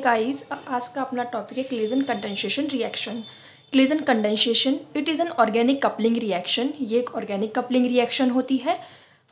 Guys, आज का अपना टॉपिक है Claisen condensation reaction. Claisen condensation it is an organic coupling reaction. ये एक ऑर्गेनिक कपलिंग रिएक्शन होती है।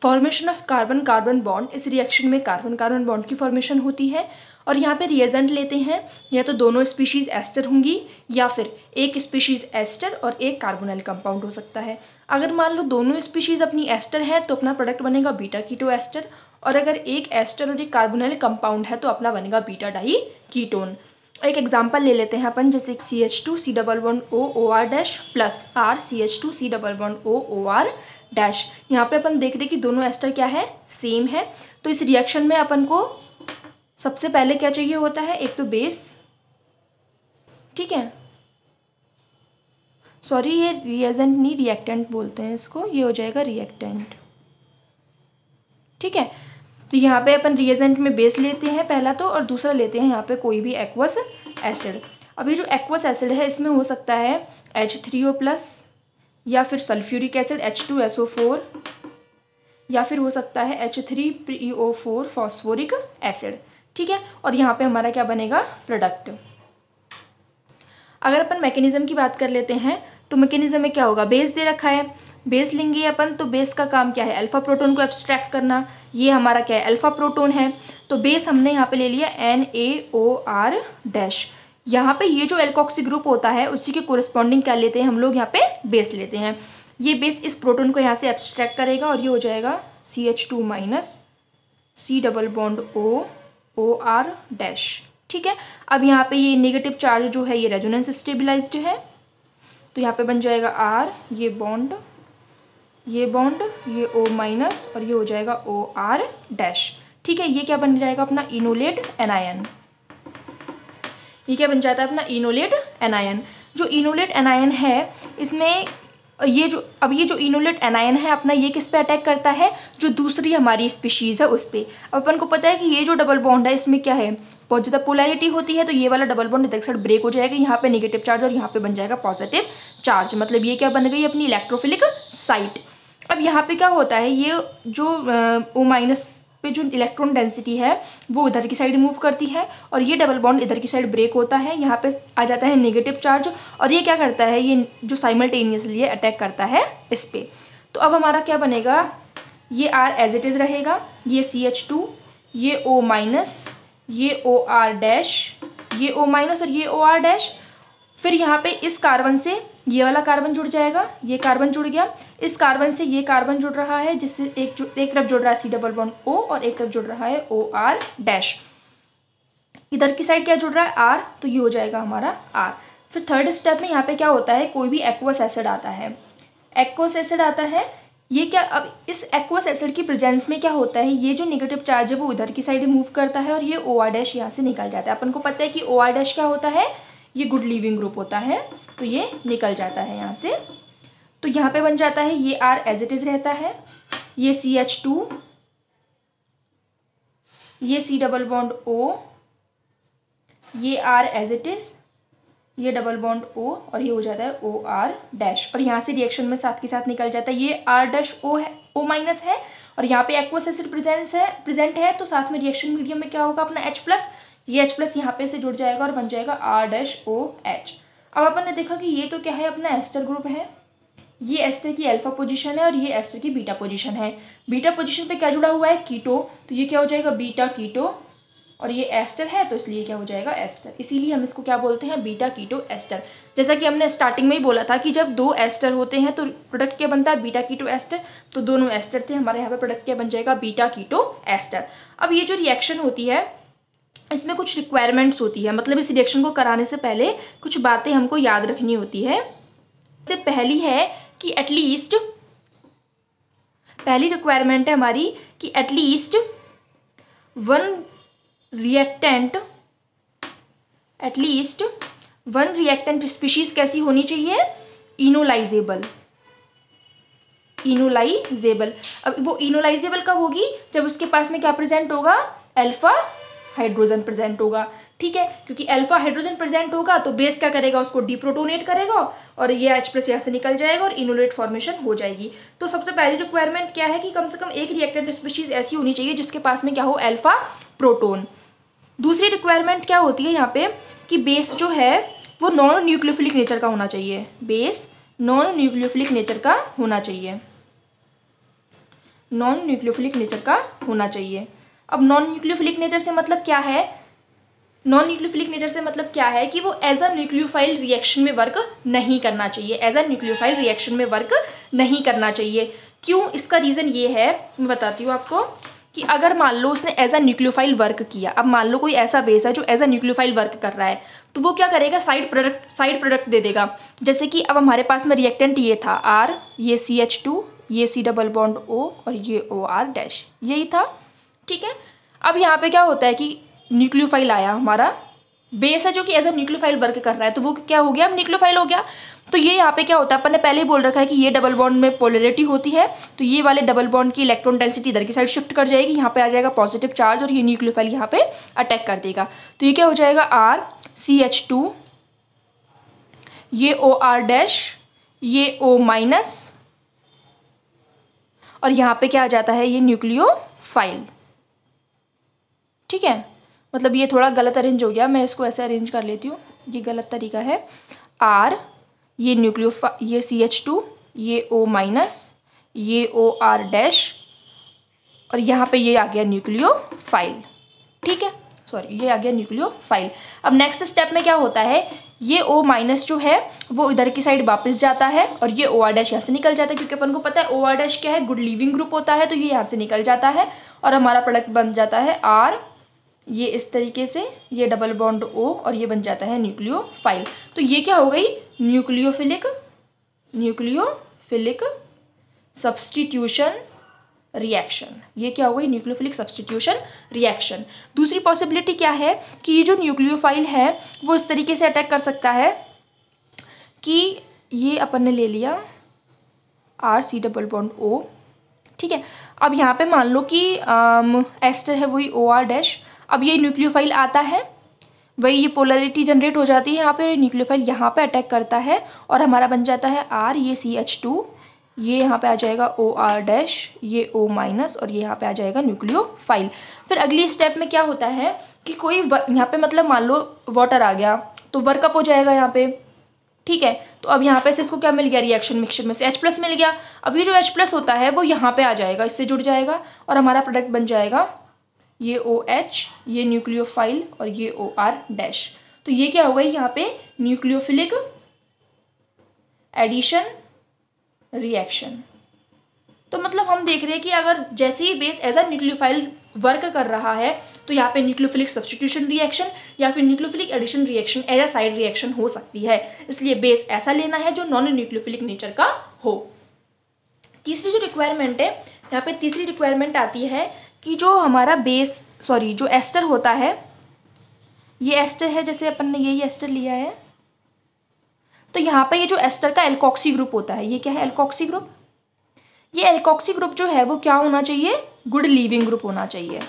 Formation of carbon carbon bond, इस रिएक्शन में कार्बन कार्बन बॉन्ड की फॉर्मेशन होती है। और यहाँ पे रिएजेंट लेते हैं, या तो दोनों स्पीशीज़ एस्टर होंगी या फिर एक स्पीशीज़ एस्टर और एक कार्बोनिल कंपाउंड हो सकता है। अगर मान लो दोनों स्पीशीज़ अपनी एस्टर है तो अपना प्रोडक्ट बनेगा बीटा कीटो एस्टर, और अगर एक एस्टर और एक कार्बोनिल कंपाउंड है तो अपना बनेगा बीटा डाई कीटोन। एक एग्जांपल ले लेते हैं अपन, जैसे CH2C11O OR- plus RCH2C11O OR-। यहाँ पे अपन देख रहे हैं कि दोनों एस्टर क्या है, सेम है। तो इस रिएक्शन में अपन को सबसे पहले क्या चाहिए होता है, एक तो बेस, ठीक है, सॉरी ये रिएजेंट नहीं रिएक्टेंट बोलते हैं इसको, ये हो जाएगा रिएक्टेंट, ठीक है। तो यहाँ पे अपन रिएजेंट में बेस लेते हैं पहला तो, और दूसरा लेते हैं यहाँ पे कोई भी एक्वस एसिड। अब ये जो एक्वस एसिड है इसमें हो सकता है H3O+ या फिर सल्फ्यूरिक एसिड H2SO4, या फिर हो सकता है H3PO4 फॉस्फोरिक एसिड, ठीक है। और यहाँ पे हमारा क्या बनेगा, प्रोडक्ट। अगर अपन मैकेनिज्म की बात कर लेते हैं तो मैकेनिज्म में क्या होगा, बेस दे रखा है, बेस लेंगे अपन, तो बेस का काम क्या है, अल्फा प्रोटोन को एब्स्ट्रैक्ट करना। ये हमारा क्या है, अल्फा प्रोटोन है। तो बेस हमने यहाँ पे ले लिया NaOR-। यहाँ पे ये जो एल्कोक्सी ग्रुप होता है उसी के कोरिस्पॉन्डिंग क्या लेते हैं हम लोग, यहाँ पे बेस लेते हैं। ये बेस इस प्रोटोन को यहाँ से एब्स्ट्रैक्ट करेगा और ये हो जाएगा CH2- C⋯O OR-। ठीक है। अब यहाँ पे ये नेगेटिव चार्ज जो है ये रेजोनेंस स्टेबिलाइज्ड है, तो यहाँ पे बन जाएगा R, ये बॉन्ड, ये बॉन्ड, ये O- और ये हो जाएगा OR-। ठीक है। ये क्या बन जाएगा अपना इनोलेट एनायन। ये क्या बन जाता है अपना इनोलेट एनायन। जो इनोलेट एनायन है इसमें ये जो इनोलेट एनायन है अपना, ये किस पे अटैक करता है, जो दूसरी हमारी स्पीशीज़ है उस पर। अब अपन को पता है कि ये जो डबल बॉन्ड है इसमें क्या है, बहुत ज़्यादा पोलैरिटी होती है, तो ये वाला डबल बॉन्ड इधर साइड ब्रेक हो जाएगा, यहाँ पे नेगेटिव चार्ज और यहाँ पे बन जाएगा पॉजिटिव चार्ज। मतलब ये क्या बन गई अपनी इलेक्ट्रोफिलिक साइट। अब यहाँ पे क्या होता है, ये जो O- पे जो इलेक्ट्रॉन डेंसिटी है वो इधर की साइड मूव करती है, और ये डबल बॉन्ड इधर की साइड ब्रेक होता है, यहाँ पे आ जाता है नेगेटिव चार्ज, और ये क्या करता है, ये जो साइमल्टेनियसली अटैक करता है इस पे। तो अब हमारा क्या बनेगा, ये R एज इट इज़ रहेगा, ये CH2, ये O-, ये OR-, ये O- और ये OR-। फिर यहाँ पे इस कार्बन से ये वाला कार्बन जुड़ जाएगा, ये कार्बन जुड़ गया, इस कार्बन से ये कार्बन जुड़ रहा है, जिससे एक तरफ जुड़ रहा है C⋯O और एक तरफ जुड़ रहा है OR-। इधर की साइड क्या जुड़ रहा है, R, तो ये हो जाएगा हमारा R। फिर थर्ड स्टेप में यहाँ पे क्या होता है, कोई भी एक्वस एसिड आता है, एक्वस एसिड आता है। ये क्या, अब इस एक्वस एसिड की प्रेजेंस में क्या होता है, ये जो नेगेटिव चार्ज है वो इधर की साइड मूव करता है और ये OR- यहाँ से निकल जाता है। अपन को पता है कि OR- क्या होता है, ये गुड लीविंग ग्रुप होता है, तो ये निकल जाता है यहाँ से। तो यहाँ पे बन जाता है ये R एज इट इज़ रहता है, ये CH2, ये C⋯O, ये R एज इट इज़, ये डबल बॉन्ड O, और ये हो जाता है OR-। और यहाँ से रिएक्शन में साथ के साथ निकल जाता है, ये R-O है, O- है, और यहाँ पे एक्वस एसिड प्रेजेंट है, तो साथ में रिएक्शन मीडियम में क्या होगा अपना H+, ये H+ यहाँ पे से जुड़ जाएगा और बन जाएगा R-OH। अब अपन ने देखा कि ये तो क्या है अपना एस्टर ग्रुप है, ये एस्टर की अल्फा पोजीशन है और ये एस्टर की बीटा पोजीशन है। बीटा पोजीशन पे क्या जुड़ा हुआ है, कीटो, तो ये क्या हो जाएगा बीटा कीटो, और ये एस्टर है तो इसलिए क्या हो जाएगा एस्टर, इसीलिए हम इसको क्या बोलते हैं, बीटा कीटो एस्टर। जैसा कि हमने स्टार्टिंग में ही बोला था कि जब दो एस्टर होते हैं तो प्रोडक्ट क्या बनता है, बीटा कीटो एस्टर। तो दोनों एस्टर थे, हमारे यहाँ पे प्रोडक्ट क्या बन जाएगा, बीटा कीटो एस्टर। अब ये जो रिएक्शन होती है इसमें कुछ रिक्वायरमेंट्स होती है, मतलब इस रिएक्शन को कराने से पहले कुछ बातें हमको याद रखनी होती है। सबसे पहली है कि एटलीस्ट, पहली रिक्वायरमेंट है हमारी कि एटलीस्ट वन रिएक्टेंट स्पीशीज कैसी होनी चाहिए, इनोलाइजेबल। अब वो इनोलाइजेबल कब होगी, जब उसके पास में क्या प्रेजेंट होगा, अल्फा हाइड्रोजन प्रेजेंट होगा, ठीक है। क्योंकि अल्फा हाइड्रोजन प्रेजेंट होगा तो बेस क्या करेगा, उसको डिप्रोटोनेट करेगा और ये H+ यहाँ से निकल जाएगा और इनोलेट फॉर्मेशन हो जाएगी। तो सबसे पहली रिक्वायरमेंट क्या है कि कम से कम एक रिएक्टेंट स्पीशीज ऐसी होनी चाहिए जिसके पास में क्या हो, अल्फा प्रोटोन। दूसरी रिक्वायरमेंट क्या होती है यहाँ पे कि बेस जो है वो नॉन न्यूक्लियोफिलिक नेचर का होना चाहिए, बेस नॉन न्यूक्लियोफिलिक नेचर का होना चाहिए, नॉन न्यूक्लियोफिलिक नेचर का होना चाहिए। अब नॉन न्यूक्लियोफिलिक नेचर से मतलब क्या है, नॉन न्यूक्लियोफिलिक नेचर से मतलब क्या है कि वो एज अ न्यूक्लियोफाइल रिएक्शन में वर्क नहीं करना चाहिए, एज अ न्यूक्लियोफाइल रिएक्शन में वर्क नहीं करना चाहिए। क्यों, इसका रीज़न ये है, मैं बताती हूँ आपको, कि अगर मान लो उसने एज अ न्यूक्लियोफाइल वर्क किया, अब मान लो कोई ऐसा बेस है जो एज अ न्यूक्लियोफाइल वर्क कर रहा है, तो वो क्या करेगा, साइड प्रोडक्ट दे देगा। जैसे कि अब हमारे पास में रिएक्टेंट ये था R, ये CH2, ये C डबल बॉन्ड O और ये OR डैश, यही था, ठीक है। अब यहाँ पे क्या होता है कि न्यूक्लियोफाइल आया, हमारा बेस है जो कि एज अ न्यूक्लियोफाइल वर्क कर रहा है, तो वो क्या हो गया, अब न्यूक्लियोफाइल हो गया। तो ये यहाँ पे क्या होता है, अपन ने पहले ही बोल रखा है कि ये डबल बॉन्ड में पोलैरिटी होती है, तो ये वाले डबल बॉन्ड की इलेक्ट्रॉन डेंसिटी इधर की साइड शिफ्ट कर जाएगी, यहाँ पे आ जाएगा पॉजिटिव चार्ज और ये न्यूक्लियोफाइल यहाँ पे अटैक कर देगा। तो ये क्या हो जाएगा, RCH2, ये OR डैश, ये O माइनस, और यहाँ पे क्या आ जाता है, ये न्यूक्लियोफाइल, ठीक है। मतलब ये थोड़ा गलत अरेंज हो गया, मैं इसको ऐसे अरेंज कर लेती हूँ, ये गलत तरीका है। R, ये ये CH2, ये O माइनस, ये OR डैश, और यहाँ पे ये आ गया न्यूक्लियोफाइल, ठीक है, सॉरी ये आ गया न्यूक्लियोफाइल। अब नेक्स्ट स्टेप में क्या होता है, ये O माइनस जो है वो इधर की साइड वापस जाता है और ये OR डैश यहाँ से निकल जाता है, क्योंकि अपन को पता है OR डैश क्या है, गुड लीविंग ग्रुप होता है, तो ये यहाँ से निकल जाता है और हमारा प्रोडक्ट बन जाता है R, ये इस तरीके से, ये डबल बॉन्ड O और ये बन जाता है न्यूक्लियोफाइल। तो ये क्या हो गई, न्यूक्लियोफिलिक सब्स्टिट्यूशन रिएक्शन, ये क्या हो गई, न्यूक्लियोफिलिक सब्स्टिट्यूशन रिएक्शन। दूसरी पॉसिबिलिटी क्या है कि ये जो न्यूक्लियोफाइल है वो इस तरीके से अटैक कर सकता है कि ये अपन ने ले लिया RC डबल बॉन्ड O, ठीक है। अब यहाँ पे मान लो कि एस्टर है वही OR डैश, अब ये न्यूक्लियोफाइल आता है, वही ये पोलैरिटी जनरेट हो जाती है यहाँ पे, न्यूक्लियोफाइल यहाँ पे अटैक करता है और हमारा बन जाता है R, ये CH2, ये यहाँ पे आ जाएगा OR डैश, ये O माइनस और ये यहाँ पे आ जाएगा न्यूक्लियोफाइल। फिर अगली स्टेप में क्या होता है कि कोई यहाँ पे मतलब मान लो वाटर आ गया तो वर्कअप हो जाएगा यहाँ पे, ठीक है। तो अब यहाँ पे से इसको क्या मिल गया, रिएक्शन मिक्सचर में से H+ मिल गया। अब ये जो H+ होता है वो यहाँ पे आ जाएगा, इससे जुड़ जाएगा और हमारा प्रोडक्ट बन जाएगा ये OH, ये न्यूक्लियोफाइल और ये OR डैश। तो ये क्या हो गई यहाँ पे, न्यूक्लियोफिलिक एडिशन रिएक्शन। तो मतलब हम देख रहे हैं कि अगर जैसे ही base as a nucleophile work कर रहा है तो यहाँ पे न्यूक्लियोफिलिक सब्स्टिट्यूशन रिएक्शन या फिर nucleophilic addition reaction as a side reaction हो सकती है, इसलिए बेस ऐसा लेना है जो नॉन न्यूक्लियोफिलिक नेचर का हो। तीसरी जो रिक्वायरमेंट है, यहाँ पे तीसरी रिक्वायरमेंट आती है कि जो हमारा बेस जो एस्टर होता है, ये एस्टर है, जैसे अपन ने यही एस्टर लिया है, तो यहाँ पे ये जो एस्टर का एल्कोक्सी ग्रुप होता है, ये क्या है, एल्कोक्सी ग्रुप। ये एल्कोक्सी ग्रुप जो है वो क्या होना चाहिए, गुड लीविंग ग्रुप होना चाहिए।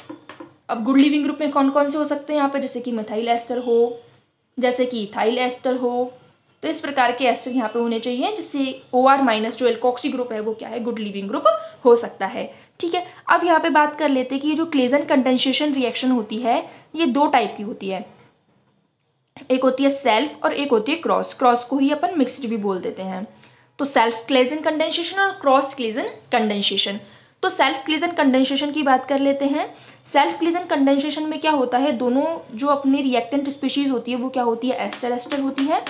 अब गुड लीविंग ग्रुप में कौन कौन से हो सकते हैं यहाँ पे, जैसे कि मिथाइल एस्टर हो, जैसे कि इथाइल एस्टर हो, तो इस प्रकार के एस्टर यहाँ पे होने चाहिए, जिससे OR माइनस जो एल्कोक्सी ग्रुप है वो क्या है, गुड लीविंग ग्रुप हो सकता है, ठीक है। अब यहाँ पे बात कर लेते हैं कि ये जो क्लेजन कंडेंसेशन रिएक्शन होती है ये दो टाइप की होती है, एक होती है सेल्फ और एक होती है क्रॉस को ही अपन मिक्स्ड भी बोल देते हैं। तो सेल्फ क्लेजन कंडेंसेशन और क्रॉस क्लेजन कंडेंसेशन। तो सेल्फ क्लेजन कंडेंसेशन की बात कर लेते हैं। सेल्फ क्लेजन कंडेंसेशन में क्या होता है, दोनों जो अपनी रिएक्टेंट स्पीशीज होती है वो क्या होती है, एस्टर होती है।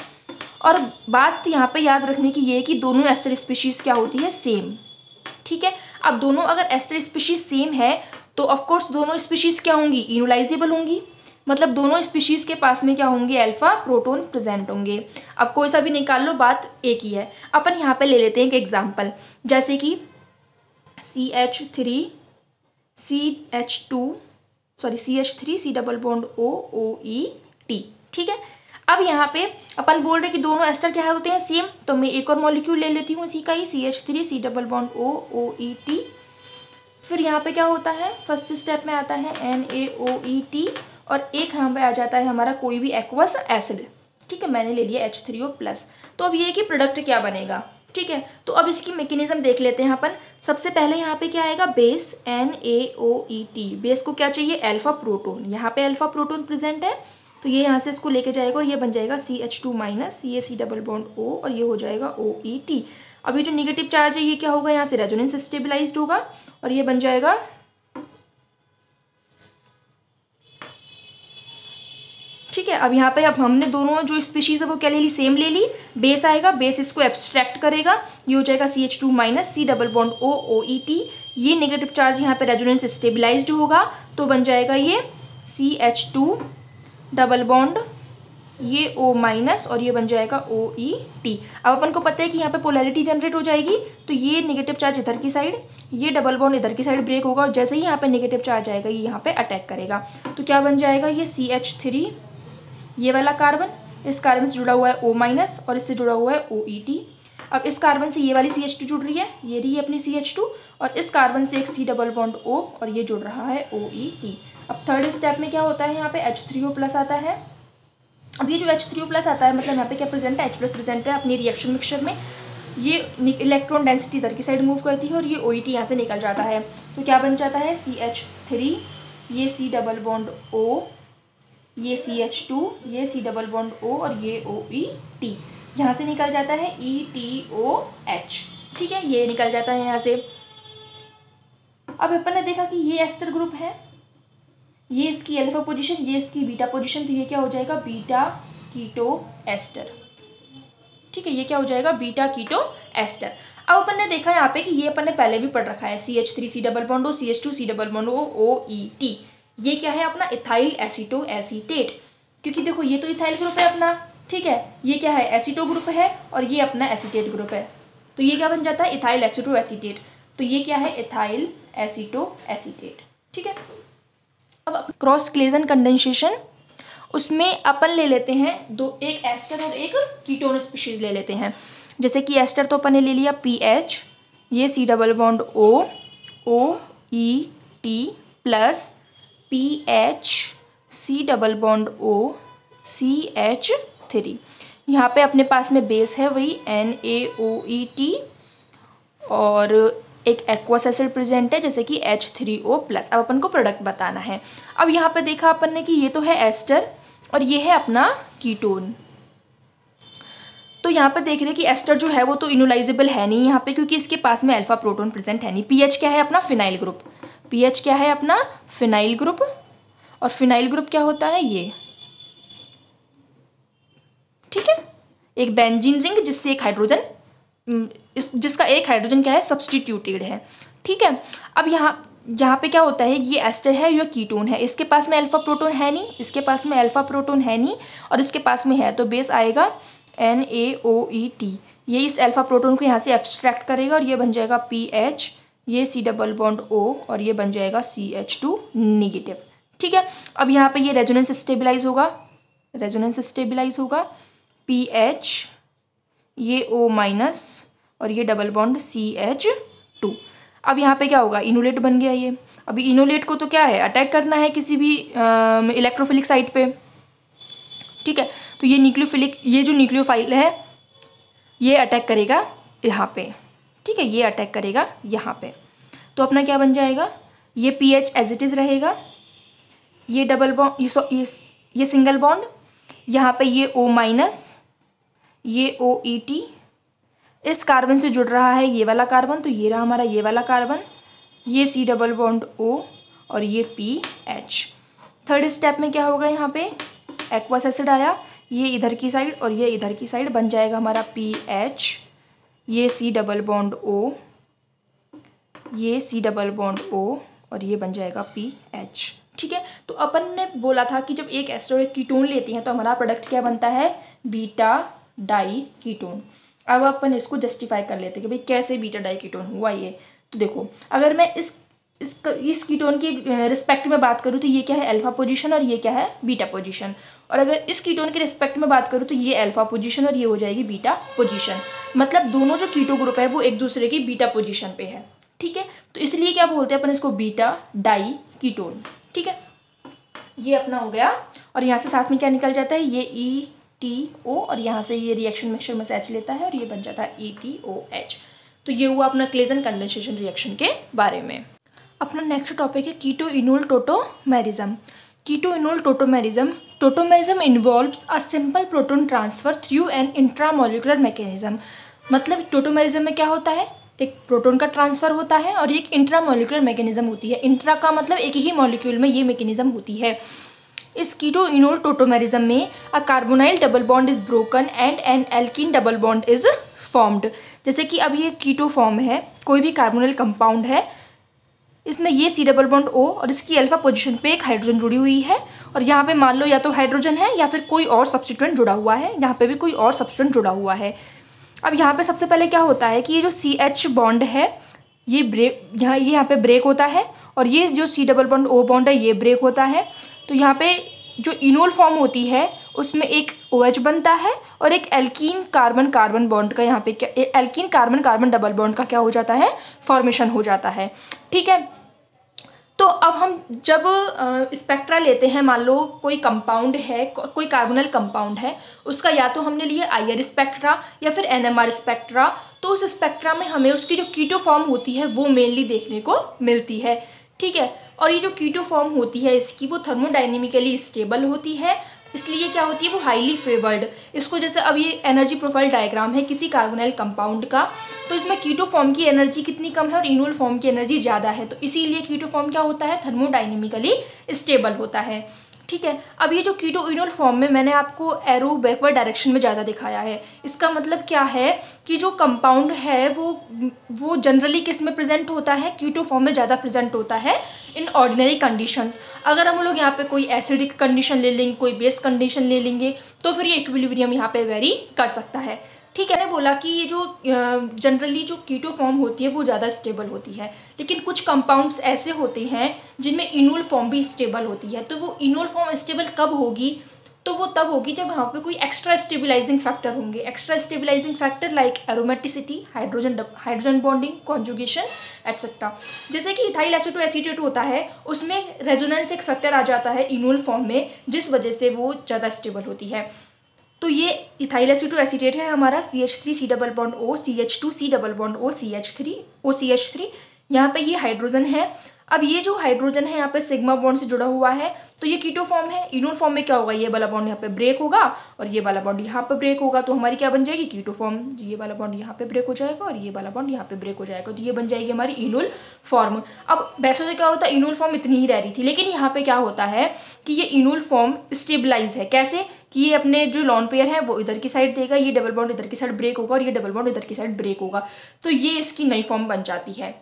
और बात यहाँ पे याद रखने की ये है कि दोनों एस्टर स्पीशीज क्या होती है, सेम, ठीक है। अब दोनों अगर एस्टर स्पीशीज सेम है तो ऑफकोर्स दोनों स्पीशीज क्या होंगी, इनोलाइजेबल होंगी, मतलब दोनों स्पीशीज के पास में क्या होंगे, अल्फा प्रोटॉन प्रेजेंट होंगे। अब कोई सा भी निकाल लो, बात एक ही है। अपन यहाँ पे ले लेते हैं एक एग्जांपल, जैसे कि CH3 C double bond OOET, ठीक है। अब यहाँ पे अपन बोल रहे कि दोनों एस्टर क्या होते हैं, सेम, तो मैं एक और मॉलिक्यूल ले लेती हूँ इसी का ही, CH3 C double bond OOET। फिर यहाँ पे क्या होता है, फर्स्ट स्टेप में आता है NaOET और एक यहाँ पे आ जाता है हमारा कोई भी एक्वस एसिड, ठीक है। मैंने ले लिया H3O+। तो अब ये है कि प्रोडक्ट क्या बनेगा, ठीक है, तो अब इसकी मैकेनिज्म देख लेते हैं अपन। सबसे पहले यहाँ पे क्या आएगा, बेस NaOET। बेस को क्या चाहिए, अल्फा प्रोटोन। यहाँ पे अल्फा प्रोटोन प्रेजेंट है तो ये यहाँ से इसको लेके जाएगा और ये बन जाएगा CH2 माइनस, ये C डबल बॉन्ड O और ये हो जाएगा OET। अब ये जो निगेटिव चार्ज है ये क्या होगा, यहाँ से रेजोनेंस स्टेबलाइज्ड होगा और ये बन जाएगा, ठीक है। अब यहाँ पे अब हमने दोनों जो स्पीशीज है वो क्या ले ली, सेम ले ली। बेस आएगा, बेस इसको एब्स्ट्रैक्ट करेगा, ये हो जाएगा CH2 minus C double bond O OET। ये नेगेटिव चार्ज यहाँ पे रेजोनेंस स्टेबलाइज्ड होगा तो बन जाएगा ये CH2 डबल बॉन्ड ये O माइनस और ये बन जाएगा OET। अब अपन को पता है कि यहाँ पे पोलैरिटी जनरेट हो जाएगी तो ये नेगेटिव चार्ज इधर की साइड, ये डबल बॉन्ड इधर की साइड ब्रेक होगा और जैसे ही यहाँ पे नेगेटिव चार्ज आएगा ये यहाँ पे अटैक करेगा तो क्या बन जाएगा, ये CH3, ये वाला कार्बन इस कार्बन से जुड़ा हुआ है O माइनस और इससे जुड़ा हुआ है OET। अब इस कार्बन से ये वाली CH2 जुड़ रही है, ये रही अपनी CH2 और इस कार्बन से एक C डबल बॉन्ड O और ये जुड़ रहा है OET। अब थर्ड स्टेप में क्या होता है, यहाँ पे H3O प्लस आता है। अब ये जो H3O प्लस आता है मतलब यहाँ पे क्या प्रेजेंट है, H प्लस प्रेजेंट है अपनी रिएक्शन मिक्सचर में। ये इलेक्ट्रॉन डेंसिटी इधर की साइड मूव करती है और ये OET यहाँ से निकल जाता है तो क्या बन जाता है, CH3, ये C डबल बॉन्ड O, ये CH2, ये C डबल बॉन्ड O और ये OET यहाँ से निकल जाता है ETOH। ठीक है, ये निकल जाता है यहाँ से। अब अपन ने देखा कि ये एस्टर ग्रुप है, ये इसकी अल्फा पोजीशन, ये इसकी बीटा पोजीशन, तो ये क्या हो जाएगा, बीटा कीटो एस्टर। ठीक है, ये क्या हो जाएगा, बीटा कीटो एस्टर। अब अपन ने देखा यहाँ पे कि ये अपन ने पहले भी पढ़ रखा है, CH3 C double bond O, CH2 C double bond O OET। ये क्या है अपना, इथाइल एसीटो एसीटेट, क्योंकि देखो ये तो इथाइल ग्रुप है अपना, ठीक है, ये क्या है, एसीटो ग्रुप है और ये अपना एसीटेट ग्रुप है तो ये क्या बन जाता है, इथाइल एसीटो एसीटेट। तो ये क्या है, इथाइल एसीटो एसीटेट। ठीक है, अब क्रॉस क्लेजन कंडेंसेशन, उसमें अपन ले लेते हैं दो, एक एस्टर और एक कीटोन स्पीशीज ले लेते हैं। जैसे कि एस्टर तो अपन ने ले लिया PH, ये C double bond O OET plus PH C double bond O CH3। यहाँ पे अपने पास में बेस है वही NaOET और एक एक्वस एसिड प्रेजेंट है जैसे कि H3O प्लस। अब अपन को प्रोडक्ट बताना है। अब यहाँ पे देखा अपन ने कि ये तो है एस्टर और ये है अपना कीटोन। तो यहाँ पे देख रहे हैं कि एस्टर जो है वो तो इनोलाइजेबल है नहीं यहाँ पे, क्योंकि इसके पास में अल्फा प्रोटोन प्रेजेंट है नहीं। पीएच क्या है अपना, फिनाइल ग्रुप। पीएच क्या है अपना, फिनाइल ग्रुप। और फिनाइल ग्रुप क्या होता है, ये ठीक है, एक बेंजीन रिंग जिससे एक हाइड्रोजन, जिसका एक हाइड्रोजन क्या है, सब्सटीट्यूटेड है। ठीक है, अब यहाँ पे क्या होता है, ये एस्टर है, ये कीटोन है, इसके पास में अल्फा प्रोटोन है नहीं, इसके पास में अल्फा प्रोटोन है नहीं और इसके पास में है, तो बेस आएगा NaOET। ये इस अल्फा प्रोटोन को यहाँ से एब्स्ट्रैक्ट करेगा और ये बन जाएगा PH, ये C डबल बॉन्ड O और ये बन जाएगा CH2 निगेटिव। ठीक है, अब यहाँ पे ये रेजोनेंस स्टेबलाइज होगा, रेजोनेंस स्टेबलाइज होगा, PH ये O माइनस और ये डबल बॉन्ड CH2। अब यहाँ पे क्या होगा, इनोलेट बन गया ये। अभी इनोलेट को तो क्या है, अटैक करना है किसी भी इलेक्ट्रोफिलिक साइट पे। ठीक है, तो ये न्यूक्लियोफिलिक, ये जो न्यूक्लियोफाइल है ये अटैक करेगा यहाँ पे। ठीक है, ये अटैक करेगा यहाँ पे, तो अपना क्या बन जाएगा, ये PH एज इट इज़ रहेगा, ये डबल बॉन्ड, ये सिंगल बॉन्ड, यहाँ पे ये O माइनस, ये OET, इस कार्बन से जुड़ रहा है ये वाला कार्बन, तो ये रहा हमारा ये वाला कार्बन, ये C डबल बॉन्ड O और ये PH। थर्ड स्टेप में क्या होगा, यहाँ पे एक्वस एसिड आया, ये इधर की साइड और ये इधर की साइड, बन जाएगा हमारा PH, ये C डबल बॉन्ड O, ये C डबल बॉन्ड O और ये बन जाएगा PH। ठीक है, तो अपन ने बोला था कि जब एक एस्टर और एक कीटोन लेती हैं तो हमारा प्रोडक्ट क्या बनता है, बीटा डाई कीटोन। अब अपन इसको जस्टिफाई कर लेते हैं कि भाई कैसे बीटा डाई कीटोन हुआ ये। तो देखो, अगर मैं इस कीटोन की रिस्पेक्ट में बात करूँ तो ये क्या है, अल्फा पोजीशन और ये क्या है, बीटा पोजीशन। और अगर इस कीटोन के रिस्पेक्ट में बात करूँ तो ये अल्फा पोजीशन और ये हो जाएगी बीटा पोजीशन। मतलब दोनों जो कीटो ग्रुप है वो एक दूसरे की बीटा पोजीशन पे है। ठीक है, तो इसलिए क्या बोलते हैं अपन इसको, बीटा डाई कीटोन। ठीक है, ये अपना हो गया। और यहाँ से साथ में क्या निकल जाता है, ये ATO और यहाँ से ये रिएक्शन मिक्सचर में से H लेता है और ये बन जाता है ATOH। तो ये हुआ अपना क्लेजन कंडेंसेशन रिएक्शन के बारे में। अपना नेक्स्ट टॉपिक है keto enol tautomerism. Keto enol tautomerism involves a simple proton transfer through an intramolecular mechanism. मतलब टोटोमेरिज्म में क्या होता है, एक प्रोटोन का ट्रांसफर होता है और एक इंट्रामोलिकुलर मैकेनिज्म होती है। इंट्रा का मतलब एक ही मॉलिक्यूल में ये मैकेनिज्म होती है। इस कीटो इनोल टोटोमेरिज्म में a carbonyl double bond is broken and an alkene double bond is formed. जैसे कि अब ये कीटो फॉर्म है, कोई भी कार्बोनाइल कंपाउंड है, इसमें ये C डबल बॉन्ड O और इसकी अल्फा पोजीशन पे एक हाइड्रोजन जुड़ी हुई है और यहाँ पे मान लो या तो हाइड्रोजन है या फिर कोई और सब्स्टिट्यूएंट जुड़ा हुआ है, यहाँ पे भी कोई और सब्स्टिट्यूएंट जुड़ा हुआ है। अब यहाँ पे सबसे पहले क्या होता है कि ये जो CH बॉन्ड है ये ब्रेक, यहाँ पे ब्रेक होता है और ये जो C double bond O bond है ये ब्रेक होता है। तो यहाँ पे जो इनोल फॉर्म होती है उसमें एक OH बनता है और एक एल्कीन कार्बन कार्बन बॉन्ड का, यहाँ पे क्या alkene carbon carbon double bond का क्या हो जाता है, फॉर्मेशन हो जाता है। ठीक है, तो अब हम जब स्पेक्ट्रा लेते हैं, मान लो कोई कंपाउंड है, कोई कार्बोनाइल कंपाउंड है, उसका या तो हमने लिए IR स्पेक्ट्रा या फिर NMR स्पेक्ट्रा, तो उस स्पेक्ट्रा में हमें उसकी जो कीटो फॉर्म होती है वो मेनली देखने को मिलती है। ठीक है, और ये जो कीटो फॉर्म होती है इसकी वो थर्मोडाइनेमिकली स्टेबल होती है, इसलिए क्या होती है वो हाईली फेवर्ड। इसको जैसे अब ये एनर्जी प्रोफाइल डायग्राम है किसी कार्बोनाइल कंपाउंड का, तो इसमें कीटो फॉर्म की एनर्जी कितनी कम है और इनोल फॉर्म की एनर्जी ज़्यादा है, तो इसीलिए कीटो फॉर्म क्या होता है, थर्मोडाइनेमिकली स्टेबल होता है। ठीक है, अब ये जो कीटो इनोल फॉर्म में मैंने आपको एरो बैकवर्ड डायरेक्शन में ज़्यादा दिखाया है। इसका मतलब क्या है कि जो कंपाउंड है वो जनरली किस में प्रेजेंट होता है, कीटो फॉर्म में ज़्यादा प्रेजेंट होता है इन ऑर्डिनरी कंडीशंस। अगर हम लोग यहाँ पे कोई एसिडिक कंडीशन ले लेंगे, कोई बेस कंडीशन ले लेंगे, तो फिर ये इक्विलिब्रियम यहाँ पे वेरी कर सकता है। ठीक है, मैंने बोला कि ये जो जनरली जो कीटो फॉर्म होती है वो ज़्यादा स्टेबल होती है, लेकिन कुछ कंपाउंड्स ऐसे होते हैं जिनमें इनोल फॉर्म भी स्टेबल होती है। तो वो इनोल फॉर्म स्टेबल कब होगी, तो वो तब होगी जब यहाँ पे कोई एक्स्ट्रा स्टेबलाइजिंग फैक्टर होंगे। Extra stabilising factor like aromaticity, hydrogen bonding, conjugation etcetera. जैसे कि इथाइल एसीटोएसीटेट होता है, उसमें रेजोनेंस एक फैक्टर आ जाता है इनोल फॉर्म में, जिस वजह से वो ज़्यादा स्टेबल होती है। तो ये इथाइल एसीटोएसीटेट है हमारा CH3 C double bond O, CH2 C double bond O, OCH3। यहाँ पे ये हाइड्रोजन है। अब ये जो हाइड्रोजन है यहाँ पे सिग्मा बॉन्ड से जुड़ा हुआ है, तो ये कीटो फॉर्म है। इनोल फॉर्म में क्या होगा, ये वाला बॉन्ड यहाँ पे ब्रेक होगा और ये वाला बॉन्ड यहाँ पे ब्रेक होगा, तो हमारी क्या बन जाएगी, कीटो फॉर्म। ये वाला बॉन्ड यहाँ पे ब्रेक हो जाएगा और ये वाला बॉन्ड यहाँ पे ब्रेक हो जाएगा, तो ये बन जाएगी हमारी इनोल फॉर्म। अब वैसे तो क्या होता है, इनोल फॉर्म इतनी ही रह रही थी, लेकिन यहाँ पे क्या होता है कि ये इनोल फॉर्म स्टेबलाइज है। कैसे कि ये अपने जो लॉन पेयर है वो इधर की साइड देगा, ये डबल बॉन्ड इधर की साइड ब्रेक होगा और ये डबल बॉन्ड इधर की साइड ब्रेक होगा, तो ये इसकी नई फॉर्म बन जाती है।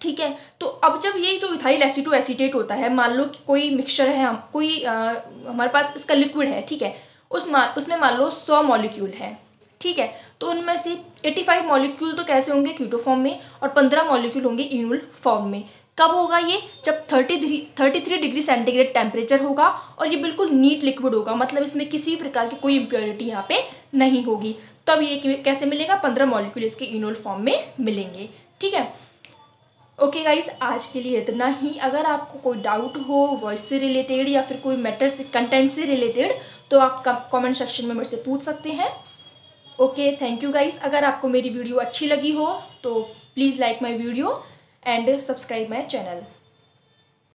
ठीक है, तो अब जब ये जो इथाइल एसीटोएसीटेट होता है, मान लो कि कोई मिक्सचर है, हमारे पास इसका लिक्विड है, ठीक है, उसमें मान लो 100 मॉलिक्यूल है। ठीक है, तो उनमें से 85 मॉलिक्यूल तो कैसे होंगे, कीटो फॉर्म में, और 15 मॉलिक्यूल होंगे इनोल फॉर्म में। कब होगा ये, जब 33 डिग्री सेंटीग्रेड टेम्परेचर होगा और ये बिल्कुल नीट लिक्विड होगा, मतलब इसमें किसी प्रकार की कोई इम्प्योरिटी यहाँ पे नहीं होगी। तब ये कैसे मिलेगा, 15 मॉलिक्यूल इसके इनोल फॉर्म में मिलेंगे। ठीक है, ओके गाइस, आज के लिए इतना ही। अगर आपको कोई डाउट हो वॉइस से रिलेटेड या फिर कोई मैटर से, कंटेंट से रिलेटेड, तो आप कमेंट सेक्शन में मुझसे पूछ सकते हैं। Okay, thank you guys. अगर आपको मेरी वीडियो अच्छी लगी हो तो please like my video and subscribe my channel.